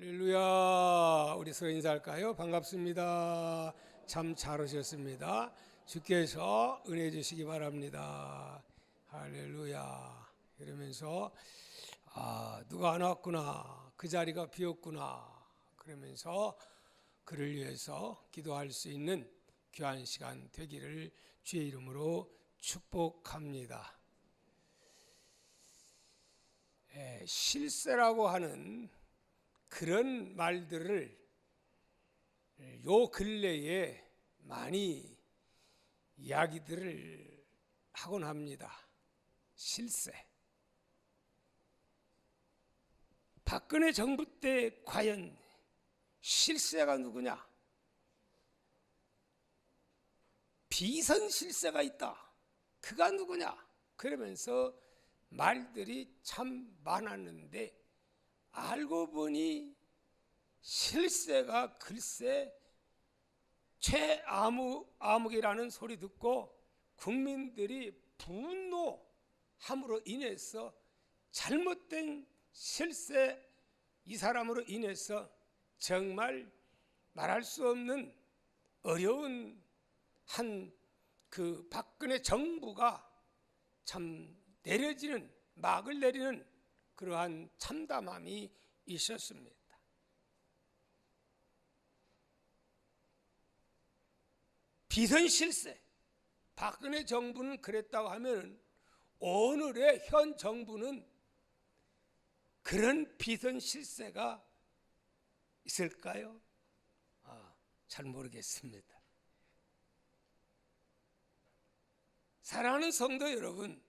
할렐루야. 우리 서로 인사할까요? 반갑습니다. 참 잘 오셨습니다. 주께서 은혜 주시기 바랍니다. 할렐루야. 이러면서 누가 안 왔구나, 그 자리가 비었구나, 그러면서 그를 위해서 기도할 수 있는 귀한 시간 되기를 주의 이름으로 축복합니다. 실세라고 하는 그런 말들을 요 근래에 많이 이야기들을 하곤 합니다. 실세. 박근혜 정부 때 과연 실세가 누구냐? 비선 실세가 있다. 그가 누구냐? 그러면서 말들이 참 많았는데 알고 보니 실세가 글쎄 최아묵이라는 소리 듣고 국민들이 분노함으로 인해서 잘못된 실세 이 사람으로 인해서 정말 말할 수 없는 어려운 한 그 박근혜 정부가 참 내려지는 막을 내리는 그러한 참담함이 있었습니다. 비선실세, 박근혜 정부는 그랬다고 하면 오늘의 현 정부는 그런 비선실세가 있을까요? 잘 모르겠습니다. 사랑하는 성도 여러분,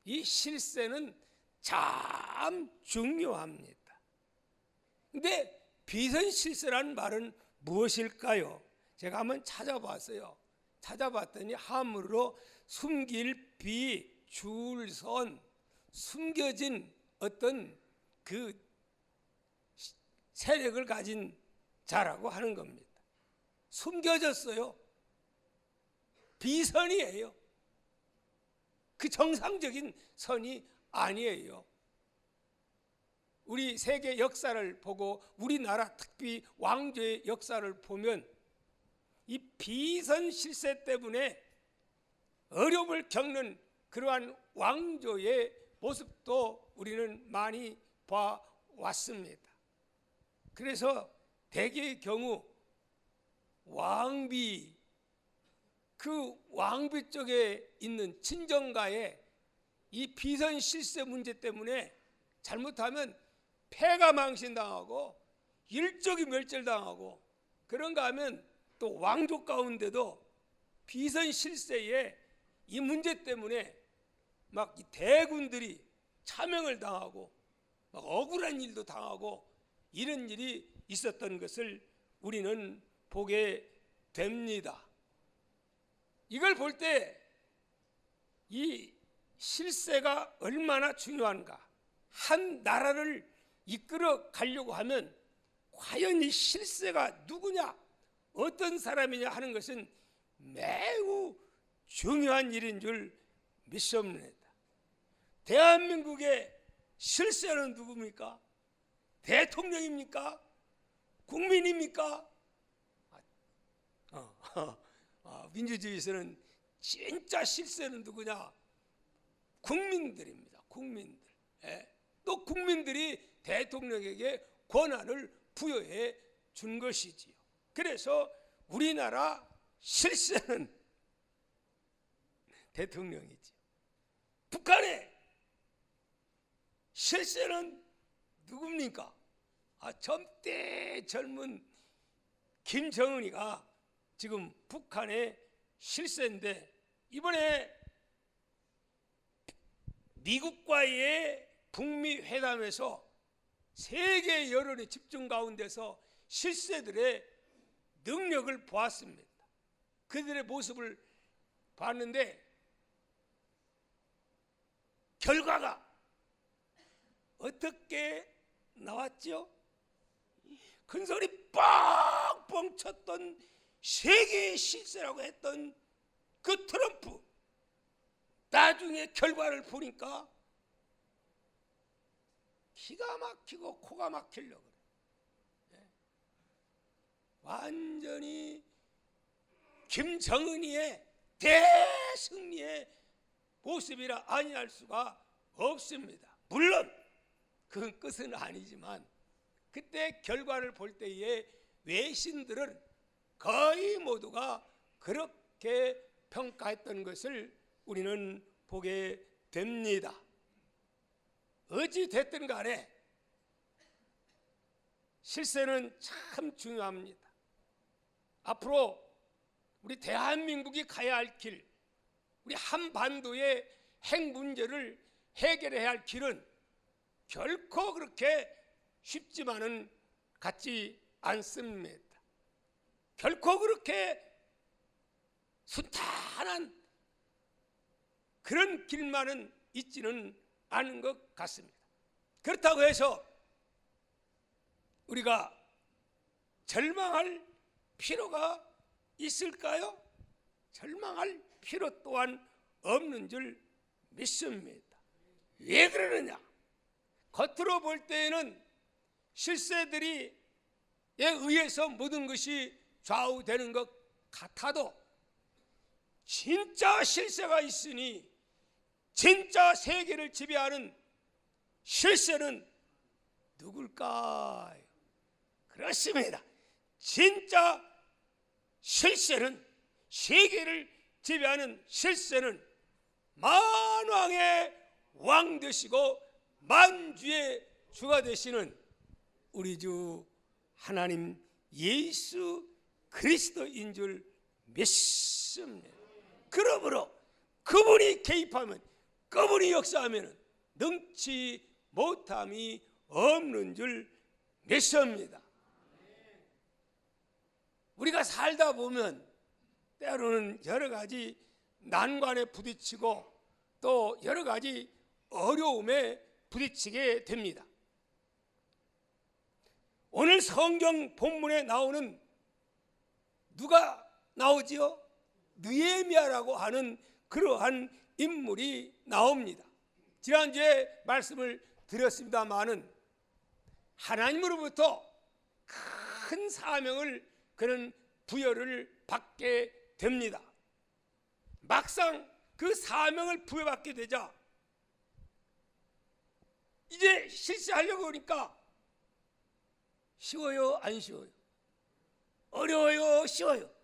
이 실세는 참 중요합니다. 근데 비선실세라는 말은 무엇일까요? 제가 한번 찾아봤어요. 찾아봤더니 한문으로 숨길 비, 줄, 선, 숨겨진 어떤 그 세력을 가진 자라고 하는 겁니다. 숨겨졌어요. 비선이에요. 그 정상적인 선이 아니에요. 우리 세계 역사를 보고 우리나라 특히 왕조의 역사를 보면 이 비선 실세 때문에 어려움을 겪는 그러한 왕조의 모습도 우리는 많이 봐왔습니다. 그래서 대개의 경우 왕비, 그 왕비 쪽에 있는 친정가의 이 비선 실세 문제 때문에 잘못하면 폐가 망신당하고 일족이 멸절당하고 그런가 하면 또 왕족 가운데도 비선 실세의 이 문제 때문에 막 대군들이 차명을 당하고 막 억울한 일도 당하고 이런 일이 있었던 것을 우리는 보게 됩니다. 이걸 볼 때 이 실세가 얼마나 중요한가, 한 나라를 이끌어 가려고 하면 과연 이 실세가 누구냐, 어떤 사람이냐 하는 것은 매우 중요한 일인 줄 믿습니다. 대한민국의 실세는 누굽니까? 대통령입니까? 국민입니까? 민주주의에서는 진짜 실세는 누구냐? 국민들입니다. 국민들. 또 국민들이 대통령에게 권한을 부여해 준 것이지요. 그래서 우리나라 실세는 대통령이지요. 북한의 실세는 누굽니까? 젊대 젊은 김정은이가 지금 북한의 실세인데 이번에 미국과의 북미 회담에서 세계 여론의 집중 가운데서 실세들의 능력을 보았습니다. 그들의 모습을 봤는데 결과가 어떻게 나왔죠? 큰소리 뻥뻥 쳤던 세계의 실세라고 했던 그 트럼프, 나중에 결과를 보니까 기가 막히고 코가 막히려고 그래. 완전히 김정은이의 대승리의 모습이라 아니할 수가 없습니다. 물론 그건 끝은 아니지만 그때 결과를 볼 때에 외신들은 거의 모두가 그렇게 평가했던 것을 우리는 보게 됩니다. 어찌 됐든 간에 실세는 참 중요합니다. 앞으로 우리 대한민국이 가야 할 길, 우리 한반도의 핵 문제를 해결해야 할 길은 결코 그렇게 쉽지만은 같지 않습니다. 결코 그렇게 순탄한 그런 길만은 있지는 않은 것 같습니다. 그렇다고 해서 우리가 절망할 필요가 있을까요? 절망할 필요 또한 없는 줄 믿습니다. 왜 그러느냐? 겉으로 볼 때에는 실세들이에 의해서 모든 것이 좌우되는 것 같아도 진짜 실세가 있으니 진짜 세계를 지배하는 실세는 누굴까요? 그렇습니다. 진짜 실세는, 세계를 지배하는 실세는 만왕의 왕 되시고 만주의 주가 되시는 우리 주 하나님 예수 그리스도인 줄 믿습니다. 그러므로 그분이 개입하면, 그분이 역사하면 능치 못함이 없는 줄 믿습니다. 우리가 살다 보면 때로는 여러 가지 난관에 부딪히고 또 여러 가지 어려움에 부딪히게 됩니다. 오늘 성경 본문에 나오는 누가 나오지요? 느헤미야라고 하는 그러한 인물이 나옵니다. 지난주에 말씀을 드렸습니다마는 하나님으로부터 큰 사명을 그는 부여를 받게 됩니다. 막상 그 사명을 부여받게 되자 이제 실세하려고 하니까 쉬워요? 안 쉬워요? 어려워요? 쉬워요?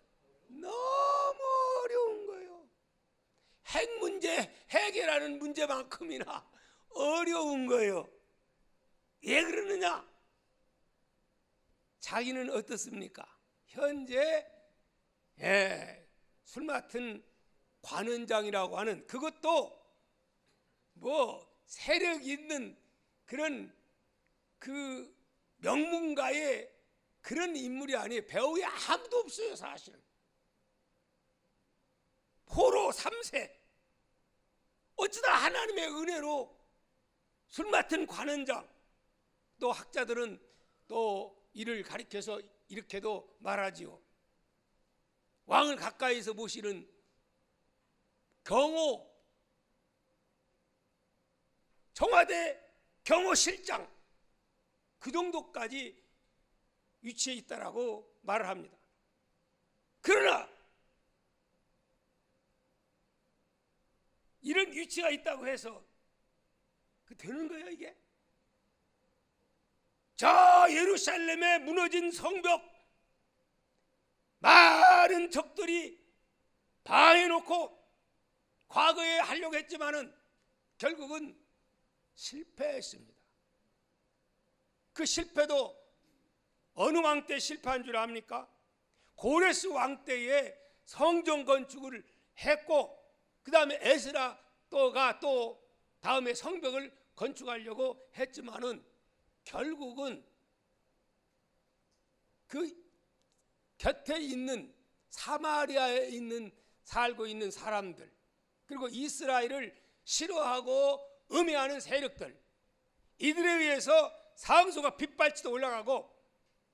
너무 어려운 거예요. 핵 문제 해결하는 문제만큼이나 어려운 거예요. 왜 그러느냐? 자기는 어떻습니까? 현재 술 맡은 관원장이라고 하는, 그것도 뭐 세력 있는 그런 그 명문가의 그런 인물이 아니에요. 배우에 아무도 없어요. 사실은 포로 3세 어쩌다 하나님의 은혜로 술 맡은 관원장, 또 학자들은 또 이를 가리켜서 이렇게도 말하지요. 왕을 가까이서 모시는 경호, 청와대 경호실장, 그 정도까지 위치에 있다라고 말을 합니다. 그러나 이런 위치가 있다고 해서 그 되는 거예요, 이게? 저 예루살렘에 무너진 성벽 많은 적들이 방해놓고 과거에 하려고 했지만은 결국은 실패했습니다. 그 실패도 어느 왕 때 실패한 줄 압니까? 고레스 왕 때에 성전 건축을 했고 그 다음에 에스라 또가 또 다음에 성벽을 건축하려고 했지만은 결국은 그 곁에 있는 사마리아에 있는 살고 있는 사람들, 그리고 이스라엘을 싫어하고 음해하는 세력들, 이들에 의해서 상소가 빗발치도 올라가고,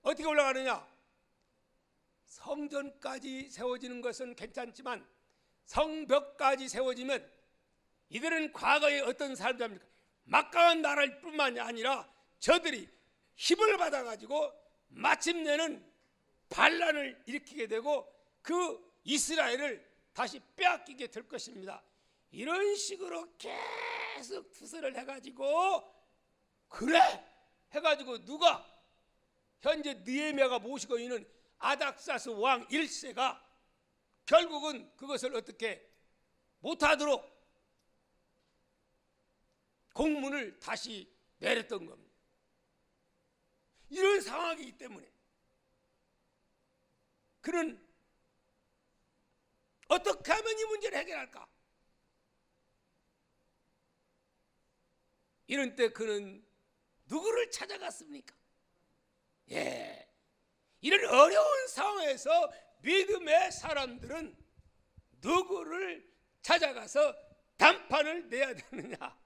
어떻게 올라가느냐? 성전까지 세워지는 것은 괜찮지만 성벽까지 세워지면 이들은 과거에 어떤 사람들입니까? 막강한 나라일 뿐만이 아니라 저들이 힘을 받아가지고 마침내는 반란을 일으키게 되고 그 이스라엘을 다시 빼앗기게 될 것입니다. 이런 식으로 계속 투서를 해가지고 그래 해가지고 누가 현재 느헤미야가 모시고 있는 아닥사스 왕 1세가 결국은 그것을 어떻게 못하도록 공문을 다시 내렸던 겁니다. 이런 상황이기 때문에 그는 어떻게 하면 이 문제를 해결할까? 이런 때 그는 누구를 찾아갔습니까? 이런 어려운 상황에서 믿음의 사람들은 누구를 찾아가서 단판을 내야 되느냐?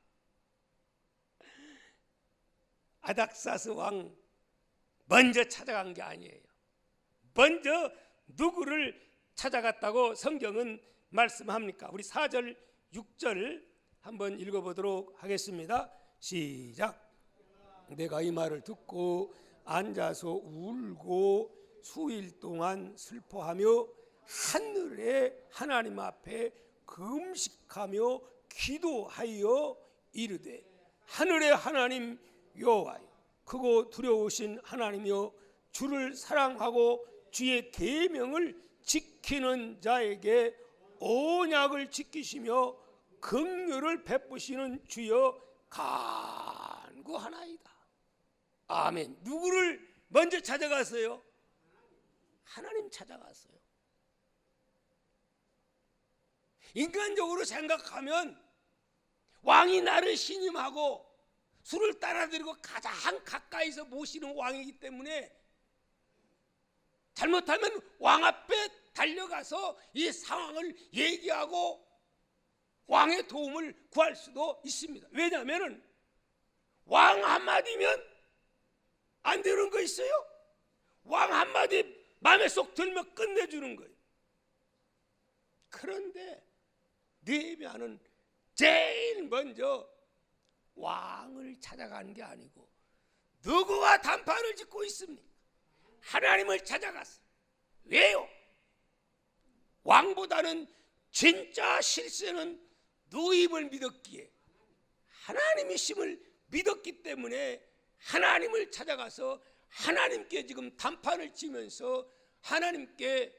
아닥사스 왕 먼저 찾아간 게 아니에요. 먼저 누구를 찾아갔다고 성경은 말씀합니까? 우리 4절 6절 한번 읽어보도록 하겠습니다. 시작. 내가 이 말을 듣고 앉아서 울고 수일 동안 슬퍼하며 하늘의 하나님 앞에 금식하며 기도하여 이르되 하늘의 하나님 여호와여 크고 두려우신 하나님이여 주를 사랑하고 주의 계명을 지키는 자에게 언약을 지키시며 긍휼을 베푸시는 주여 간구하나이다. 아멘. 누구를 먼저 찾아갔어요? 하나님 찾아갔어요. 인간적으로 생각하면 왕이 나를 신임하고 술을 따라드리고 가장 가까이서 모시는 왕이기 때문에 잘못하면 왕 앞에 달려가서 이 상황을 얘기하고 왕의 도움을 구할 수도 있습니다. 왜냐하면 왕 한마디면 안 되는 거 있어요? 왕 한마디 마음에 쏙 들면 끝내주는 거예요. 그런데 느헤미야는 제일 먼저 왕을 찾아가는 게 아니고 누구와 단판을 짓고 있습니까? 하나님을 찾아갔어요. 왜요? 왕보다는 진짜 실세는 누임을 믿었기에 하나님이심을 믿었기 때문에 하나님을 찾아가서 하나님께 지금 단판을 치면서 하나님께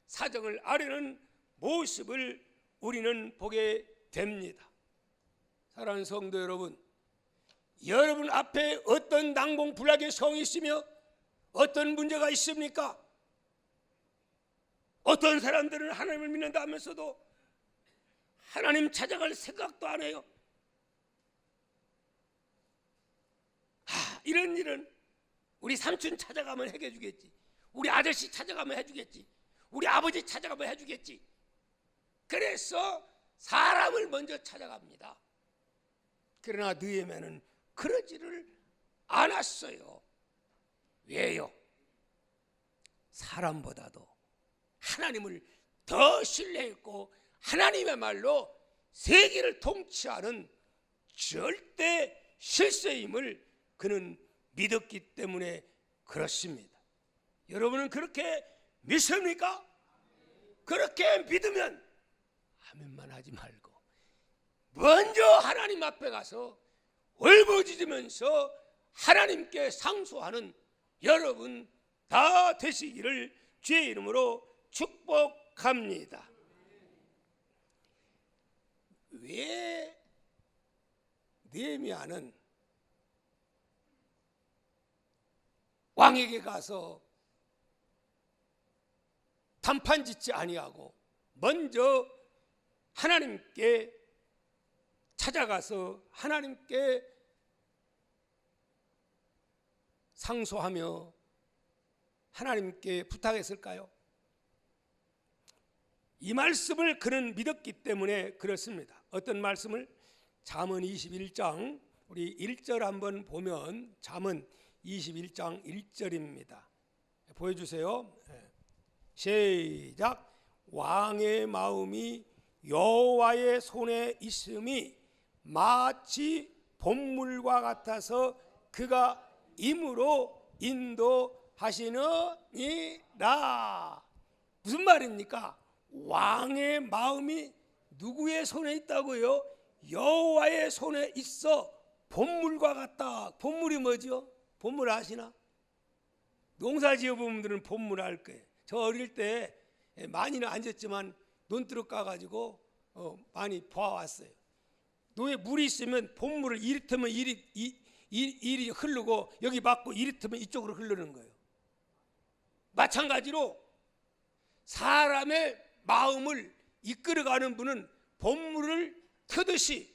사정을 아뢰는 모습을 우리는 보게 됩니다. 사랑하는 성도 여러분, 여러분 앞에 어떤 난공불락의 성이 있으며 어떤 문제가 있습니까? 어떤 사람들은 하나님을 믿는다 하면서도 하나님 찾아갈 생각도 안 해요. 이런 일은 우리 삼촌 찾아가면 해결해 주겠지, 우리 아저씨 찾아가면 해주겠지, 우리 아버지 찾아가면 해주겠지. 그래서 사람을 먼저 찾아갑니다. 그러나 느헤미야는 그러지를 않았어요. 왜요? 사람보다도 하나님을 더 신뢰했고 하나님의 말로 세계를 통치하는 절대 실세임을 그는 믿었기 때문에 그렇습니다. 여러분은 그렇게 믿습니까? 그렇게 믿으면 아멘만 하지 말고 먼저 하나님 앞에 가서 울부짖으면서 하나님께 상소하는 여러분 다 되시기를 주의 이름으로 축복합니다. 왜 느헤미야는 왕에게 가서 단판 짓지 아니하고 먼저 하나님께 찾아가서 하나님께 상소하며 하나님께 부탁했을까요? 이 말씀을 그는 믿었기 때문에 그렇습니다. 어떤 말씀을? 잠언 21장 우리 1절 한번 보면 잠언 21장 1절입니다. 보여주세요. 시작. 왕의 마음이 여호와의 손에 있음이 마치 봄물과 같아서 그가 임으로 하시느니라. 무슨 말입니까? 왕의 마음이 누구의 손에 있다고요? 여호와의 손에 있어 본물과 같다. 본물이 뭐죠? 본물 아시나? 농사 지어본 분들은 본물 알 거예요. 저 어릴 때 많이는 안 졌지만 논두렁 까가지고 많이 봐왔어요. 노에 물이 있으면 본물을 이리 이리 흐르고 여기 막고 이리 트면 이쪽으로 흐르는 거예요. 마찬가지로 사람의 마음을 이끌어가는 분은 본물을 트듯이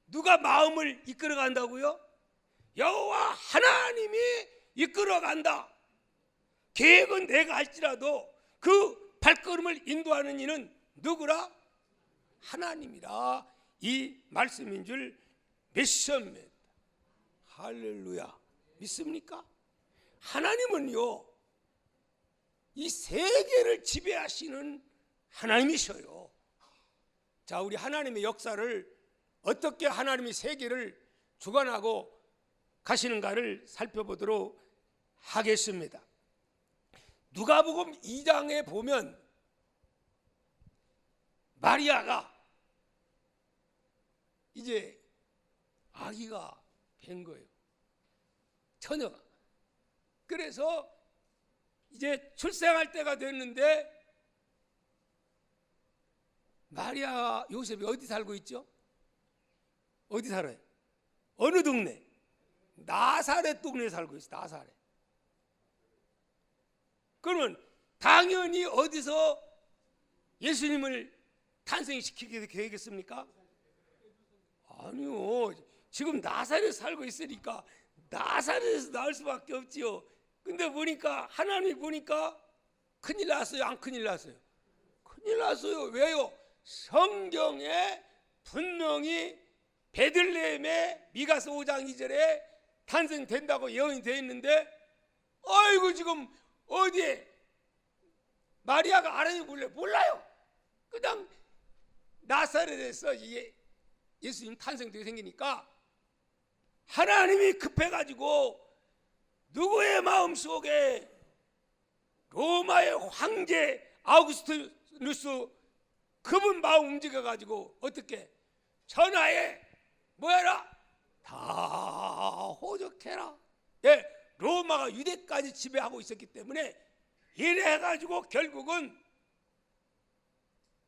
누가 마음을 이끌어간다고요? 여호와 하나님이 이끌어간다. 계획은 내가 할지라도 그 발걸음을 인도하는 이는 누구라? 하나님이라. 이 말씀인 줄 믿습니다. 할렐루야. 믿습니까? 하나님은요, 이 세계를 지배하시는 하나님이셔요. 자, 우리 하나님의 역사를 어떻게 하나님이 세계를 주관하고 가시는가를 살펴보도록 하겠습니다. 누가복음 2장에 보면 마리아가 이제 아기가 된 거예요. 처녀가. 그래서 이제 출생할 때가 됐는데 마리아 요셉이 어디 살고 있죠? 어디 살아요? 어느 동네? 나사렛 동네에 살고 있어요. 나사렛. 그러면 당연히 어디서 예수님을 탄생시키게 되겠습니까? 아니요. 지금 나사렛에 살고 있으니까 나사렛에서 나올 수밖에 없지요. 근데 보니까 하나님이 보니까 큰일 났어요? 안 큰일 났어요? 큰일 났어요. 왜요? 성경에 분명히 베들레헴에 미가서 5장 2절에 탄생된다고 예언이 되어 있는데 아이고 지금 어디에 마리아가 알아요? 몰라요. 그냥 나사렛에서 예수님 탄생되게 생기니까 하나님이 급해가지고 누구의 마음속에 로마의 황제 아우구스투누스 그분 마음 움직여가지고 어떻게 전하에 뭐해라? 다 호적해라. 예, 로마가 유대까지 지배하고 있었기 때문에 이래가지고 결국은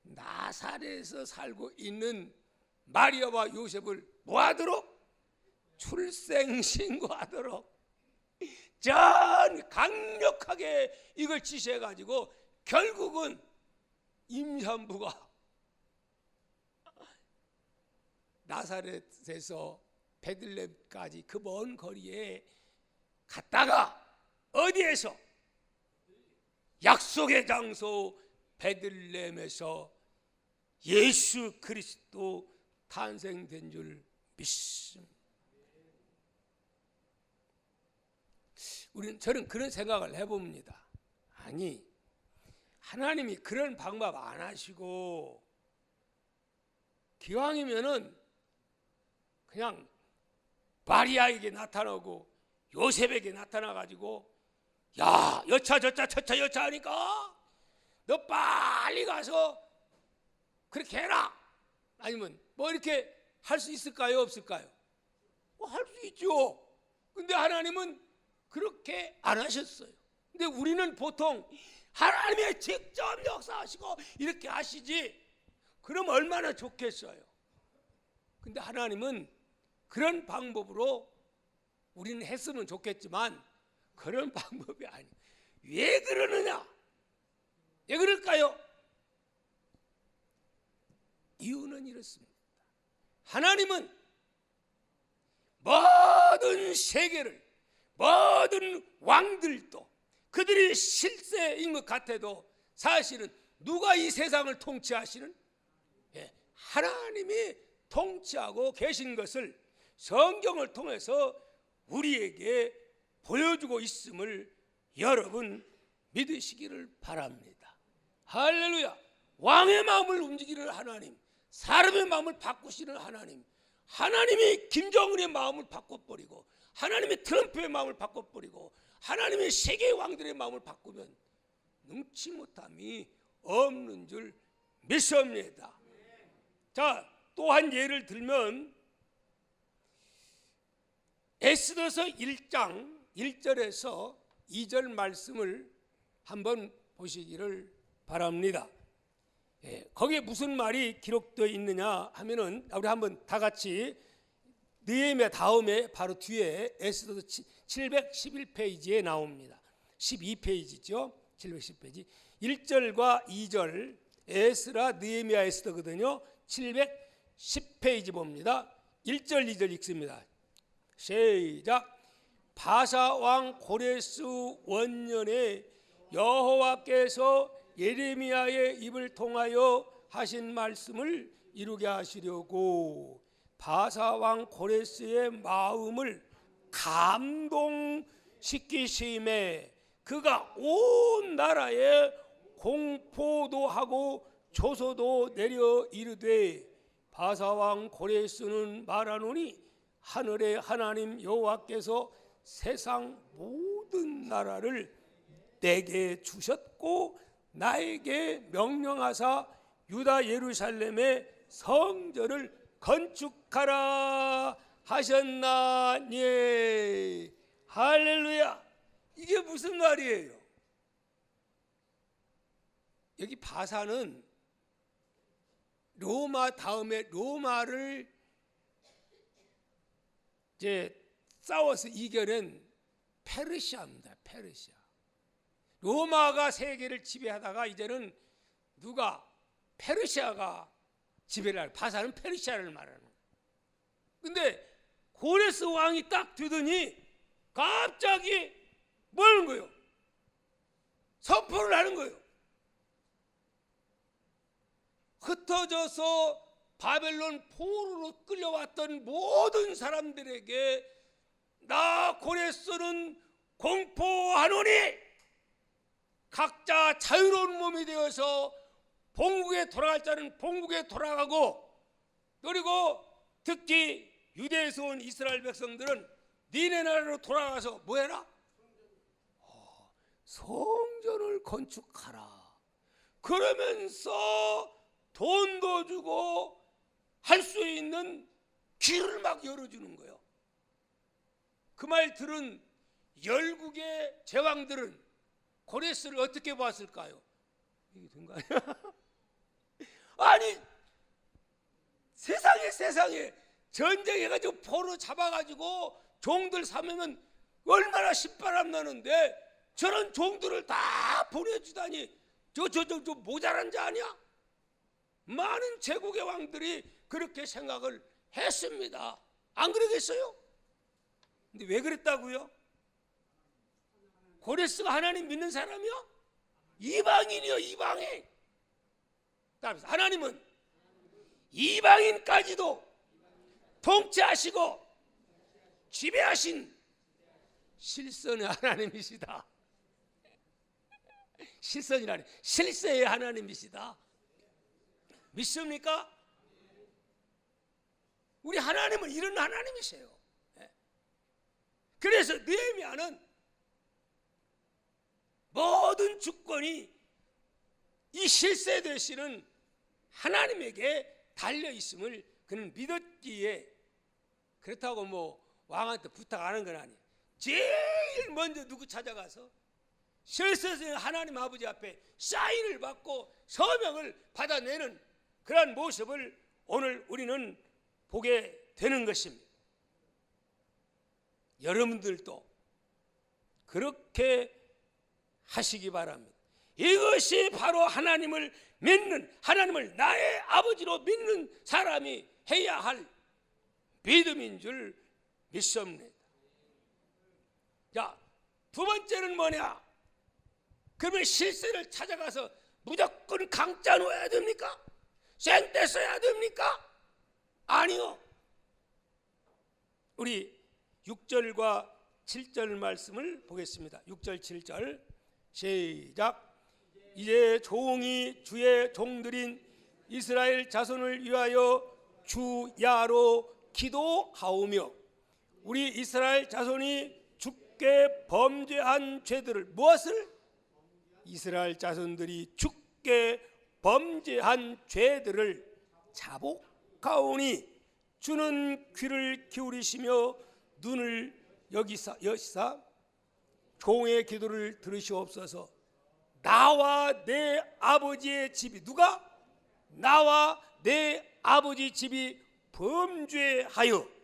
나사렛에서 살고 있는 마리아와 요셉을 뭐하도록? 출생신고하도록 전 강력하게 이걸 지시해가지고 결국은 임산부가 나사렛에서 베들레헴까지 그 먼 거리에 갔다가 어디에서? 약속의 장소 베들레헴에서 예수 그리스도 탄생된 줄 믿습니다. 저는 그런 생각을 해봅니다. 아니, 하나님이 그런 방법 안 하시고 기왕이면은 그냥 마리아에게 나타나고 요셉에게 나타나가지고 야, 여차 저차 처차 여차 하니까 너 빨리 가서 그렇게 해라. 아니면 뭐 이렇게 할 수 있을까요? 없을까요? 뭐 할 수 있죠. 근데 하나님은 그렇게 안 하셨어요. 근데 우리는 보통 하나님이 직접 역사하시고 이렇게 하시지 그럼 얼마나 좋겠어요. 근데 하나님은 그런 방법으로 우리는 했으면 좋겠지만 그런 방법이 아니에요. 왜 그러느냐? 왜 그럴까요? 이유는 이렇습니다. 하나님은 모든 세계를 모든 왕들도 그들이 실세인 것 같아도 사실은 누가 이 세상을 통치하시는? 하나님이 통치하고 계신 것을 성경을 통해서 우리에게 보여주고 있음을 여러분 믿으시기를 바랍니다. 할렐루야. 왕의 마음을 움직이는 하나님, 사람의 마음을 바꾸시는 하나님, 하나님이 김정은의 마음을 바꿔버리고 하나님이 트럼프의 마음을 바꿔버리고 하나님의 세계의 왕들의 마음을 바꾸면 능치 못함이 없는 줄 믿습니다. 자, 또 한 예를 들면 에스더서 1장 1절에서 2절 말씀을 한번 보시기를 바랍니다. 거기에 무슨 말이 기록되어 있느냐 하면은 우리 한번 다 같이 느헤미야 다음에 바로 뒤에 에스더서 711페이지에 나옵니다. 12페이지죠. 710페이지 1절과 2절 에스라 느헤미야 에스더거든요. 710페이지 봅니다. 1절 2절 읽습니다. 시작. 바사왕 고레스 원년에 여호와께서 예레미야의 입을 통하여 하신 말씀을 이루게 하시려고 바사왕 고레스의 마음을 감동시키심에 그가 온 나라에 공포도 하고 조소도 내려 이르되 바사왕 고레스는 말하노니 하늘의 하나님 여호와께서 세상 모든 나라를 내게 주셨고 나에게 명령하사 유다 예루살렘의 성전을 건축하라 하셨나니. 할렐루야. 이게 무슨 말이에요? 여기 바사는 로마 다음에 로마를 이제 싸워서 이겨낸 페르시아입니다. 페르시아. 로마가 세계를 지배하다가 이제는 누가 페르시아가 지배를 하는, 바사는 페르시아를 말하는 거예요. 근데 고레스 왕이 딱 되더니 갑자기 뭐 하는 거예요? 선포를 하는 거예요. 흩어져서 바벨론 포로로 끌려왔던 모든 사람들에게 나 고레스는 공포하노니 각자 자유로운 몸이 되어서 본국에 돌아갈 자는 본국에 돌아가고, 그리고 특히 유대에서 온 이스라엘 백성들은 니네 나라로 돌아가서 뭐 해라? 성전을 건축하라. 그러면서 돈도 주고 할 수 있는 길을 막 열어주는 거예요. 그 말 들은 열국의 제왕들은 고레스를 어떻게 봤을까요? 이게 된 거 아니야? 아니 세상에 전쟁해가지고 포로 잡아가지고 종들 삼으면 얼마나 신바람 나는데 저런 종들을 다 보내주다니 저 모자란 자 아니야? 많은 제국의 왕들이 그렇게 생각을 했습니다. 안 그러겠어요? 근데 왜 그랬다고요? 고레스가 하나님 믿는 사람이요? 이방인이요, 이방인. 따라서 하나님은 이방인까지도 통치하시고 지배하신 실선의 하나님이시다. 실선이라니 실세의 하나님이시다. 믿습니까? 우리 하나님은 이런 하나님이세요. 그래서 느헤미야는 모든 주권이 이 실세 되시는 하나님에게 달려 있음을 그는 믿었기에, 그렇다고 뭐 왕한테 부탁하는 건 아니에요. 제일 먼저 누구 찾아가서 실세된 하나님 아버지 앞에 사인을 받고 서명을 받아내는 그러한 모습을 오늘 우리는 보게 되는 것입니다. 여러분들도 그렇게 하시기 바랍니다. 이것이 바로 하나님을 믿는, 하나님을 나의 아버지로 믿는 사람이 해야 할 믿음인 줄 믿습니다. 자, 두 번째는 뭐냐? 그러면 실세를 찾아가서 무조건 강짜 놓아야 됩니까? 생떼 써야 됩니까? 아니요. 우리 6절과 7절 말씀을 보겠습니다. 6절 7절 시작. 이제 종이 주의 종들인 이스라엘 자손을 위하여 주야로 기도하오며 우리 이스라엘 자손이 죽게 범죄한 죄들을, 무엇을? 이스라엘 자손들이 죽게 범죄한 죄들을 자복하오니 주는 귀를 기울이시며 눈을 여시사 종의 기도를 들으시옵소서. 나와 내 아버지의 집이, 누가? 나와 내 아버지 집이 범죄하여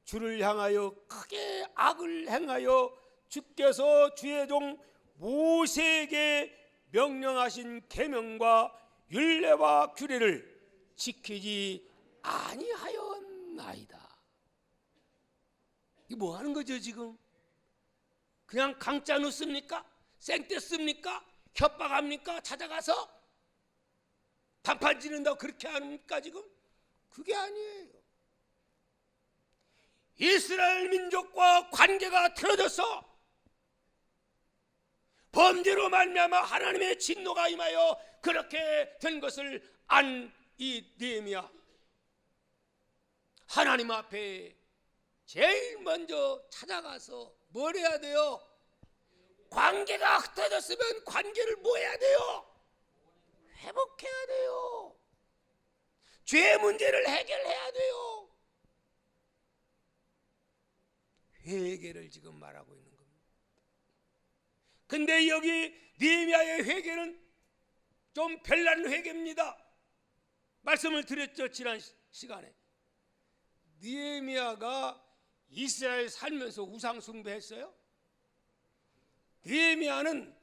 주를 향하여 크게 악을 행하여 주께서 주의 종 모세에게 명령하신 계명과 율례와 규례를 지키지 아니하였나이다. 이게 뭐 하는 거죠 지금? 그냥 강짜 놓습니까? 생떼 씁니까? 협박합니까? 찾아가서 단판 지른다고 그렇게 합니까 지금? 그게 아니에요. 이스라엘 민족과 관계가 틀어져서 범죄로 말미암아 하나님의 진노가 임하여 그렇게 된 것을 안 이 느헤미야, 하나님 앞에 제일 먼저 찾아가서 뭘 해야 돼요? 관계가 흩어졌으면 관계를 뭐 해야 돼요? 회복해야 돼요. 죄 문제를 해결해야 돼요. 회개를 지금 말하고 있는 겁니다. 근데 여기 느헤미야의 회개는 좀 별난 회개입니다. 말씀을 드렸죠 지난 시간에. 느헤미야가 이스라엘 살면서 우상 숭배했어요? 느헤미야는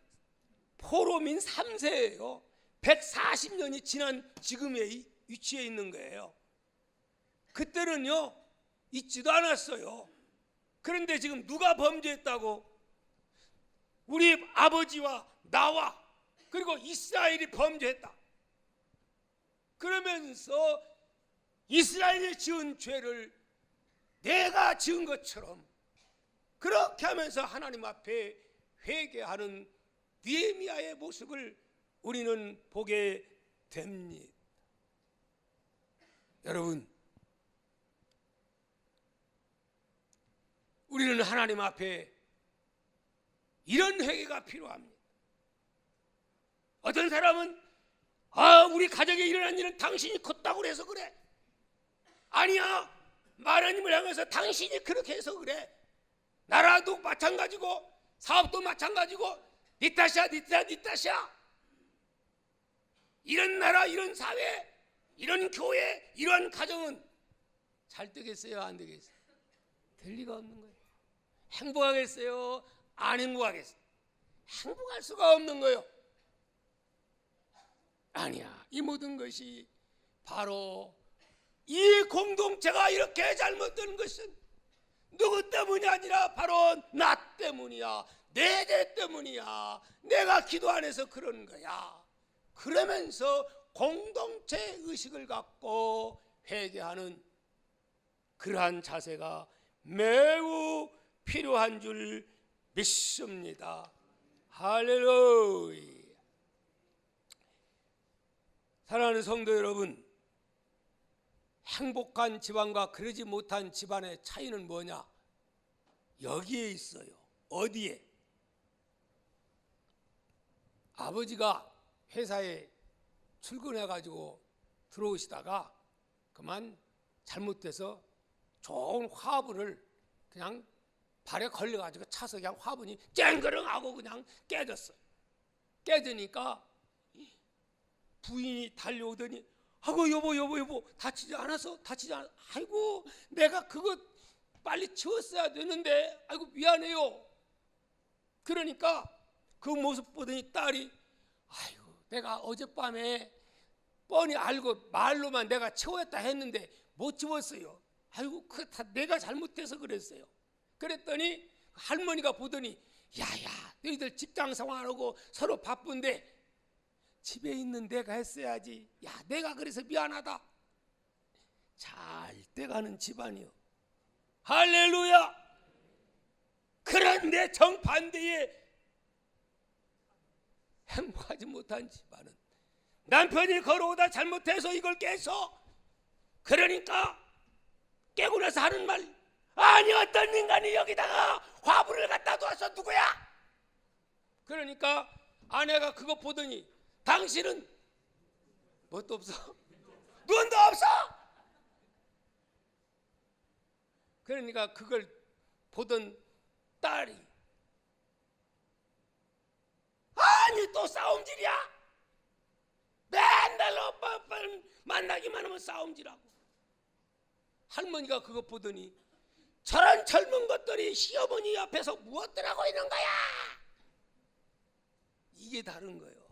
포로민 3세예요. 140년이 지난 지금의 위치에 있는 거예요. 그때는요 있지도 않았어요. 그런데 지금 누가 범죄했다고? 우리 아버지와 나와 그리고 이스라엘이 범죄했다. 그러면서 이스라엘이 지은 죄를 내가 지은 것처럼 그렇게 하면서 하나님 앞에 회개하는 느헤미야의 모습을 우리는 보게 됩니다. 여러분, 우리는 하나님 앞에 이런 회개가 필요합니다. 어떤 사람은 우리 가정에 일어난 일은 당신이 컸다고 그래서 그래. 아니야, 하나님을 향해서 당신이 그렇게 해서 그래. 나라도 마찬가지고 사업도 마찬가지고 네 탓이야, 네 탓이야. 이런 나라, 이런 사회, 이런 교회, 이런 가정은 잘 되겠어요, 안 되겠어요? 될 리가 없는 거예요. 행복하겠어요, 안 행복하겠어요? 행복할 수가 없는 거예요. 아니야, 이 모든 것이 바로 이 공동체가 이렇게 잘못된 것은 누구 때문이 아니라 바로 나 때문이야. 내 죄 때문이야. 내가 기도 안 해서 그런 거야. 그러면서 공동체 의식을 갖고 회개하는 그러한 자세가 매우 필요한 줄 믿습니다. 할렐루야. 사랑하는 성도 여러분, 행복한 집안과 그러지 못한 집안의 차이는 뭐냐? 여기에 있어요. 어디에? 아버지가 회사에 출근해가지고 들어오시다가 그만 잘못돼서 좋은 화분을 그냥 발에 걸려가지고 차서 그냥 화분이 쨍그렁하고 그냥 깨졌어요. 깨지니까 부인이 달려오더니 아이고 여보 다치지 않았어? 다치지 않았어? 아이고 내가 그거 빨리 치웠어야 되는데 아이고 미안해요. 그러니까 그 모습 보더니 딸이 아이고 내가 어젯밤에 뻔히 알고 말로만 내가 치웠다 했는데 못 치웠어요. 아이고 그거 다 내가 잘못해서 그랬어요. 그랬더니 할머니가 보더니 야야 너희들 직장 생활하고 서로 바쁜데 집에 있는 내가 했어야지. 야 내가 그래서 미안하다. 잘 돼가는 집안이요. 할렐루야. 그런데 정반대에 행복하지 못한 집안은 남편이 걸어오다 잘못해서 이걸 깨서 그러니까 깨고 나서 하는 말 아니 어떤 인간이 여기다가 화분을 갖다 둬서 누구야? 그러니까 아내가 그거 보더니 당신은 뭣도 없어? 눈도 없어? 그러니까 그걸 보던 딸이 아니 또 싸움질이야? 맨날 오빠 만나기만 하면 싸움질하고. 할머니가 그거 보더니 저런 젊은 것들이 시어머니 앞에서 무엇들 하고 있는 거야? 이게 다른 거예요.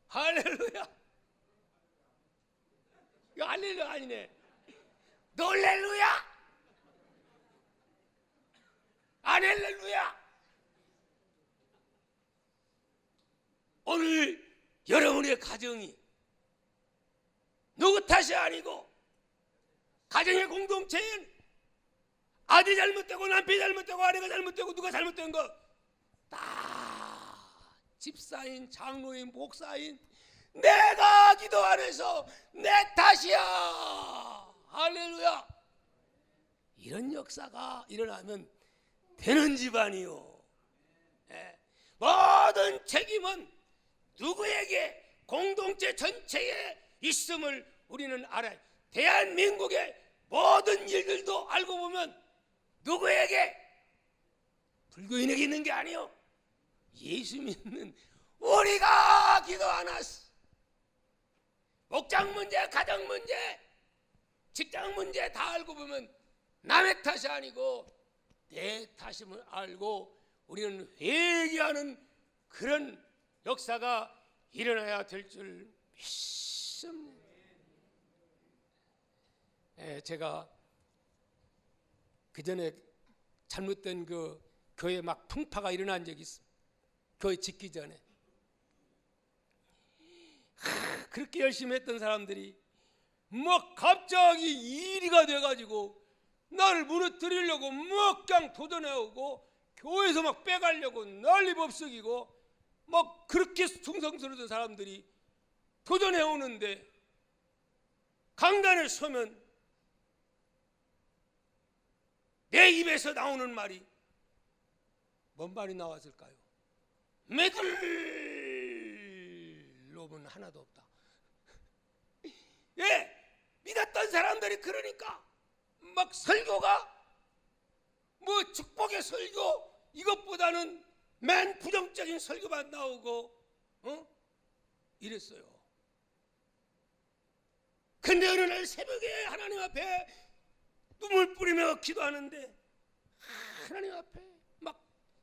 할렐루야. 이거 할렐루야 아니네. 놀렐루야. 아넬렐루야. 오늘 여러분의 가정이 누구 탓이 아니고 가정의 공동체엔 아들이 잘못되고 남편이 잘못되고 아내가 잘못되고 누가 잘못된 거 다 집사인 장로인 목사인 내가 기도 안 해서 내 탓이야. 할렐루야. 이런 역사가 일어나면 되는 집안이요. 모든 책임은 누구에게 공동체 전체에 있음을 우리는 알아요. 대한민국의 모든 일들도 알고 보면 누구에게? 불교인에게 있는 게 아니요. 예수 믿는 우리가 기도 안 했어. 목장 문제, 가정 문제, 직장 문제 다 알고 보면 남의 탓이 아니고 내 탓임을 알고 우리는 회개하는 그런 역사가 일어나야 될 줄 믿습니다. 제가 그 전에 잘못된 그 교회 막 풍파가 일어난 적이 있습니다. 교회 짓기 전에 그렇게 열심히 했던 사람들이 막 갑자기 일이가 돼가지고 나를 무너뜨리려고 막 그냥 도전해오고 교회에서 막 빼가려고 난리 법석이고 막 그렇게 충성스러운 사람들이 도전해오는데 강단에 서면 내 입에서 나오는 말이 뭔 말이 나왔을까요? 믿을 놈은 하나도 없다. 믿었던 사람들이 그러니까 막 설교가 뭐 축복의 설교 이것보다는 맨 부정적인 설교만 나오고 이랬어요. 근데 어느 날 새벽에 하나님 앞에 눈물 뿌리며 기도하는데 하나님 앞에 막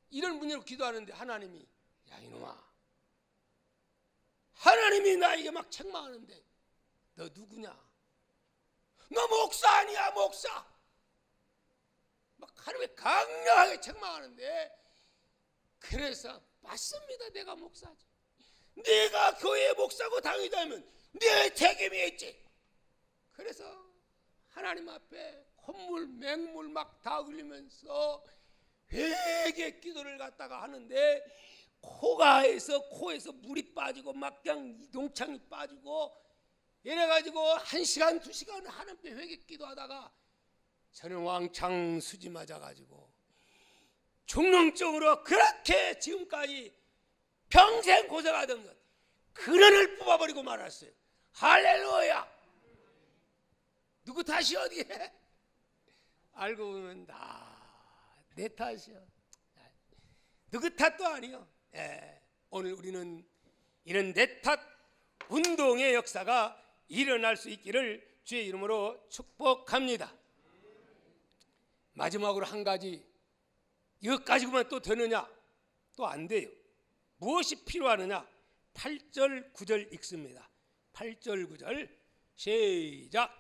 이런 분야로 기도하는데 하나님이 야 이놈아 하나님이 나에게 막 책망하는데 너 누구냐? 너 목사 아니야 목사. 막 하나님이 강력하게 책망하는데 그래서 맞습니다. 내가 목사지. 내가 교회 목사고 당이자면 내 책임이 있지. 그래서 하나님 앞에 콧물 맹물 막 다 흘리면서 회개 기도를 갖다가 하는데 코에서 물이 빠지고 막 그냥 농창이 빠지고 이래가지고 1시간 2시간 하나님께 회개 기도하다가 저는 왕창 수지 맞아가지고 중농증으로 그렇게 지금까지 평생 고생하던 것 근원을 뽑아버리고 말았어요. 할렐루야. 누구 탓이 어디에? 알고 보면 내 탓이야. 누구 탓도 아니요. 오늘 우리는 이런 내 탓 운동의 역사가 일어날 수 있기를 주의 이름으로 축복합니다. 마지막으로 한 가지, 이것 가지고만 또 되느냐? 또 안 돼요. 무엇이 필요하느냐? 8절 9절 읽습니다. 8절 9절 시작.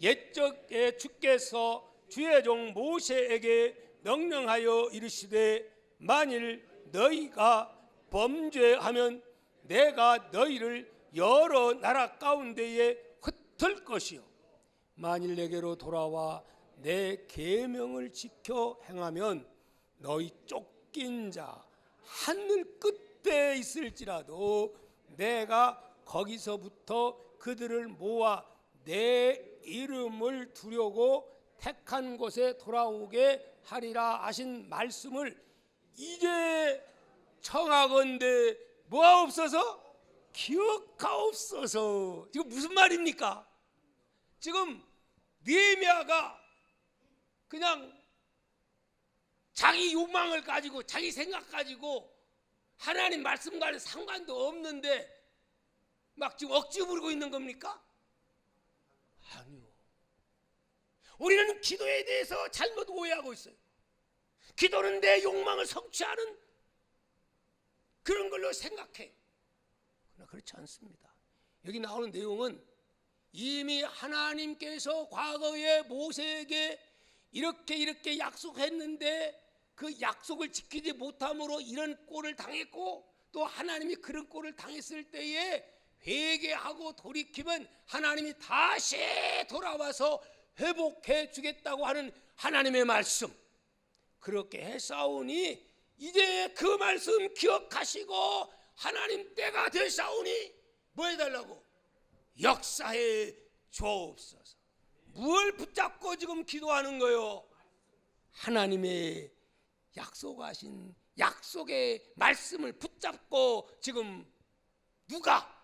옛적에 주께서 주의 종 모세에게 명령하여 이르시되 만일 너희가 범죄하면 내가 너희를 여러 나라 가운데에 흩을 것이요 만일 내게로 돌아와 내 계명을 지켜 행하면 너희 쫓긴 자 하늘 끝에 있을지라도 내가 거기서부터 그들을 모아 내 이름을 두려고 택한 곳에 돌아오게 하리라 하신 말씀을 이제 청하건대 뭐가 없어서? 기억하옵소서. 지금 무슨 말입니까? 지금 느헤미야가 그냥 자기 욕망을 가지고 자기 생각 가지고 하나님 말씀과는 상관도 없는데 막 지금 억지 부리고 있는 겁니까? 아니요. 우리는 기도에 대해서 잘못 오해하고 있어요. 기도는 내 욕망을 성취하는 그런 걸로 생각해. 그러나 그렇지 않습니다. 여기 나오는 내용은 이미 하나님께서 과거에 모세에게 이렇게 약속했는데 그 약속을 지키지 못함으로 이런 꼴을 당했고, 또 하나님이 그런 꼴을 당했을 때에 회개하고 돌이키면 하나님이 다시 돌아와서 회복해 주겠다고 하는 하나님의 말씀, 그렇게 했사오니 이제 그 말씀 기억하시고 하나님 때가 되사오니 뭐 해달라고? 역사해 주옵소서. 뭘 붙잡고 지금 기도하는 거요? 하나님의 약속하신 약속의 말씀을 붙잡고 지금 누가?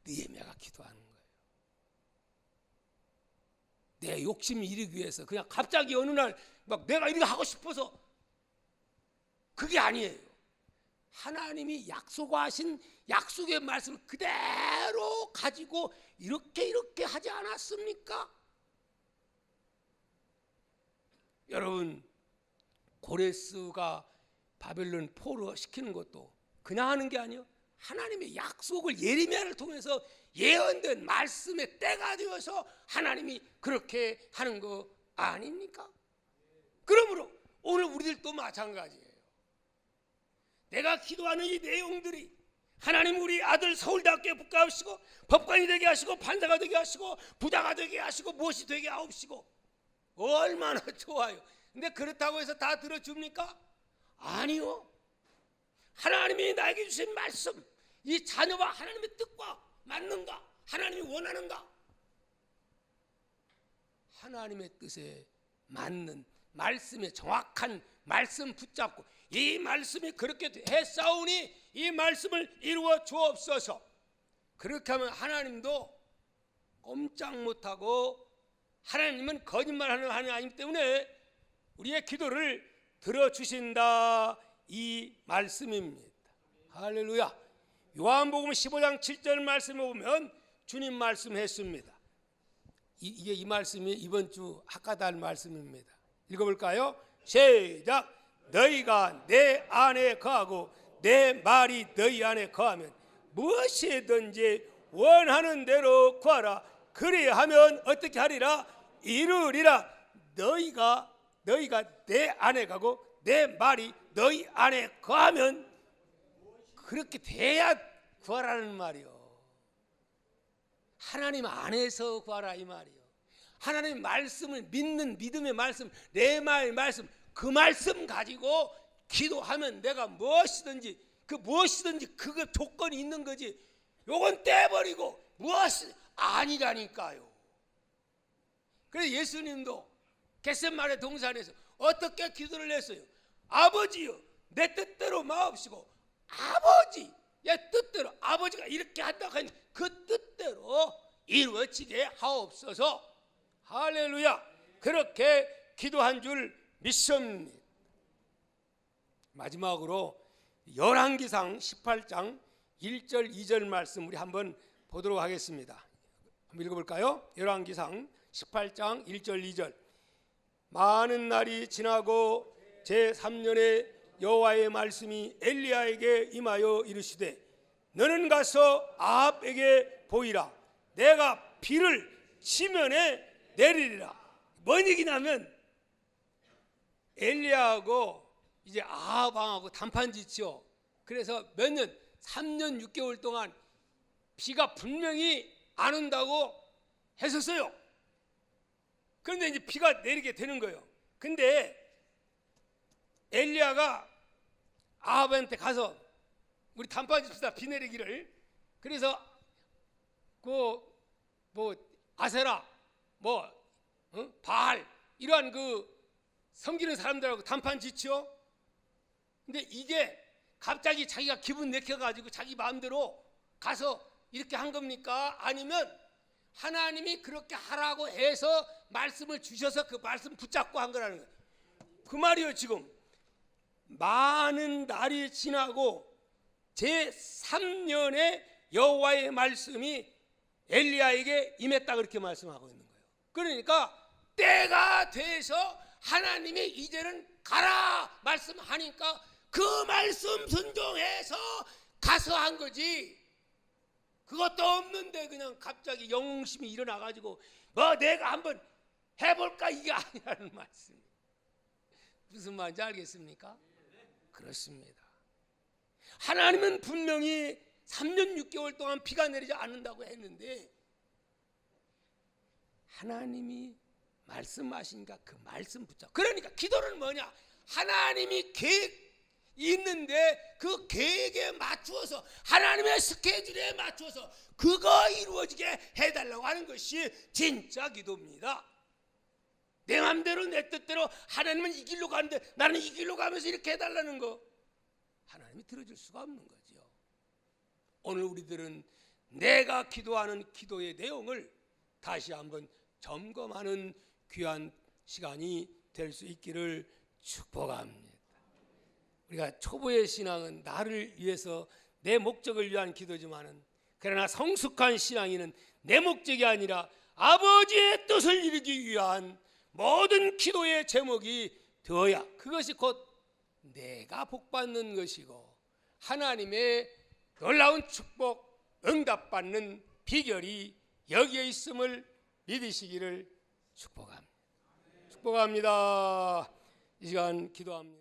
느헤미야가 기도하는 거예요. 내 욕심이 이루기 위해서 그냥 갑자기 어느 날 막 내가 이렇게 하고 싶어서, 그게 아니에요. 하나님이 약속하신 약속의 말씀을 그대로 가지고 이렇게 하지 않았습니까? 여러분, 고레스가 바벨론 포로 시키는 것도 그냥 하는 게 아니에요. 하나님의 약속을 예레미야를 통해서 예언된 말씀의 때가 되어서 하나님이 그렇게 하는 거 아닙니까? 그러므로 오늘 우리들도 마찬가지예요. 내가 기도하는 이 내용들이 하나님 우리 아들 서울대학교에 붙게 하시고 법관이 되게 하시고 판사가 되게 하시고 부자가 되게 하시고 무엇이 되게 하옵시고 얼마나 좋아요. 근데 그렇다고 해서 다 들어줍니까? 아니요. 하나님이 나에게 주신 말씀, 이 자녀와 하나님의 뜻과 맞는가? 하나님이 원하는가? 하나님의 뜻에 맞는 말씀의 정확한 말씀 붙잡고 이 말씀이 그렇게 했사오니 이 말씀을 이루어 주옵소서. 그렇게 하면 하나님도 꼼짝 못하고, 하나님은 거짓말하는 하나님 아니기 때문에 우리의 기도를 들어주신다, 이 말씀입니다. 할렐루야. 요한복음 15장 7절 말씀에 보면 주님 말씀했습니다. 이 말씀이 이번 주 학가달 말씀입니다. 읽어볼까요? 시작. 너희가 내 안에 거하고 내 말이 너희 안에 거하면 무엇이든지 원하는 대로 구하라. 그리하면 어떻게 하리라? 이루리라. 너희가 내 안에 가고 내 말이 너희 안에 거하면, 그렇게 돼야 구하라는 말이요. 하나님 안에서 구하라 이 말이요. 하나님 말씀을 믿는 믿음의 말씀, 레마의 말씀, 그 말씀 가지고 기도하면 내가 무엇이든지 그거 조건이 있는 거지. 요건 떼버리고 무엇이 아니라니까요. 그래서 예수님도 겟세마네 동산에서 어떻게 기도를 했어요? 아버지요, 내 뜻대로 마옵시고 아버지의 뜻대로, 아버지가 이렇게 한다고 하니 그 뜻대로 이루어지게 하옵소서. 할렐루야. 그렇게 기도한 줄 믿습니다. 마지막으로 열왕기상 18장 1절 2절 말씀 우리 한번 보도록 하겠습니다. 한번 읽어볼까요? 열왕기상 18장 1절 2절. 많은 날이 지나고 제3년에 여호와의 말씀이 엘리야에게 임하여 이르시되 너는 가서 아합에게 보이라. 내가 비를 지면에 내리리라. 뭔 얘기냐면 엘리야하고 이제 아합 왕하고 단판짓죠. 그래서 몇 년, 3년 6개월 동안 비가 분명히 안 온다고 했었어요. 그런데 이제 비가 내리게 되는 거예요. 근데 엘리야가 아합한테 가서 우리 단판짓시다, 비 내리기를. 그래서 그 뭐 아세라 뭐 바알 이러한 그 섬기는 사람들하고 단판 짓죠. 근데 이게 갑자기 자기가 기분 내켜가지고 자기 마음대로 가서 이렇게 한 겁니까? 아니면 하나님이 그렇게 하라고 해서 말씀을 주셔서 그 말씀 붙잡고 한 거라는 거예요. 그 말이요. 지금 많은 날이 지나고 제3년에 여호와의 말씀이 엘리야에게 임했다 그렇게 말씀하고 있는 거예요. 그러니까 때가 돼서 하나님이 이제는 가라 말씀하니까 그 말씀 순종해서 가서 한 거지. 그것도 없는데 그냥 갑자기 영웅심이 일어나가지고 뭐 내가 한번 해볼까 이게 아니라는 말씀. 무슨 말인지 알겠습니까? 그렇습니다. 하나님은 분명히 3년 6개월 동안 비가 내리지 않는다고 했는데 하나님이 말씀하시니까 그 말씀 붙잡고. 그러니까 기도는 뭐냐? 하나님이 계획 있는데 그 계획에 맞추어서 하나님의 스케줄에 맞추어서 그거 이루어지게 해달라고 하는 것이 진짜 기도입니다. 내 맘대로 내 뜻대로 하나님은 이 길로 가는데 나는 이 길로 가면서 이렇게 해달라는 거 하나님이 들어줄 수가 없는 거죠. 오늘 우리들은 내가 기도하는 기도의 내용을 다시 한번 점검하는 귀한 시간이 될 수 있기를 축복합니다. 우리가 초보의 신앙은 나를 위해서 내 목적을 위한 기도지만은 그러나 성숙한 신앙인은 내 목적이 아니라 아버지의 뜻을 이루기 위한 모든 기도의 제목이 되어야 그것이 곧 내가 복받는 것이고 하나님의 놀라운 축복 응답받는 비결이 여기에 있음을 믿으시기를 축복합니다. 축복합니다. 이 시간 기도합니다.